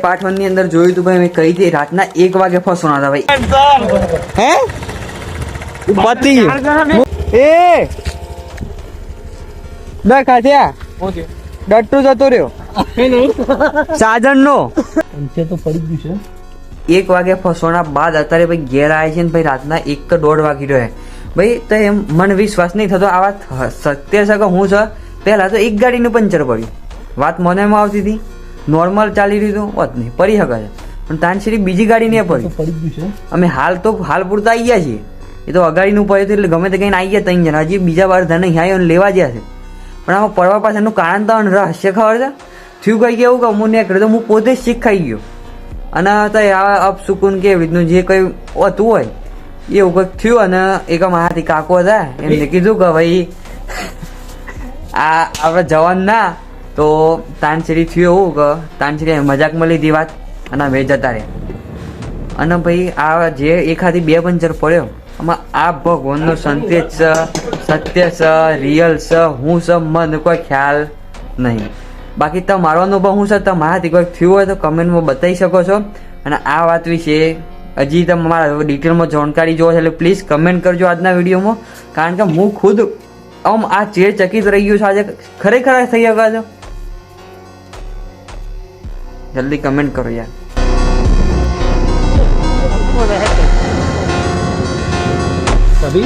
part 1 ની અંદર જોયું તું ભાઈ મેં કહી હતી રાતના 1 વાગે ફસવાના હતા ભાઈ હે પતિ એ ના ખાધ્યા ડટ્ટુ જતો રહ્યો સાજન નો તો પડી ગયું છે 1 વાગે ફસવાના બાદ અત્યારે ભાઈ ઘેર આવે છે ને ભાઈ રાતના 1 કે 1:30 વાગી રહ્યો ભાઈ તો એમ મને વિશ્વાસ નહીં થતો આ વાત સત્ય છે કે હું છે પહેલા તો એક ગાડીનું પંચર પડ્યું વાત મનેમાં આવતી હતી નોર્મલ ચાલી રહ્યું હોત નહીં પડી શકે છે પણ તાનશ્રી બીજી ગાડી નહીં પડી પડી ગયું છે અમે હાલ પૂરતા આવી ગયા છીએ એ તો અગાડીનું પડ્યું હતું એટલે ગમે તે કહીને આવી ગયા 3 જણા હજી બીજા વાર ધને અહીંયા લેવા ગયા છે પણ આમાં પડવા પાછળનું કારણ તો રહસ્ય ખબર છે થયું કઈ કેવું કે હું નીકળ્યો તો હું પોતે જ શીખાઈ ગયો અને તો આ અપસુકૂન કે એવી રીતનું જે કંઈ હોતું હોય એવું કંઈક થયું અને એક મારાથી કાકો હતા એમને કીધું કે ભાઈ આ આપણે જવાન ના તો તાનશ્રી થયું એવું કે તાનશ્રી મજાકમાં લીધી વાત અને અમે જતા રહ્યા અને ભાઈ આ જે એકાદી 2 પંચર પડ્યો આમાં આ ભગવાનનો સંકેત છે સત્ય છે રિયલ છે હું છે મને કોઈ ખ્યાલ નહીં બાકી તમારો અનુભવ હું છે તમારાથી કોઈ થયું હોય તો કમેન્ટમાં બતાવી શકો છો અને આ વાત વિશે હજી તમારા ડિટેલમાં જાણકારી જોવો છે એટલે પ્લીઝ કમેન્ટ કરજો આજના વિડીયોમાં કારણ કે હું ખુદ આમ આ ચકિત રહી ગયું છે આજે ખરેખર થઈ શકે છે જલ્દી કમેન્ટ કરો યાર अभी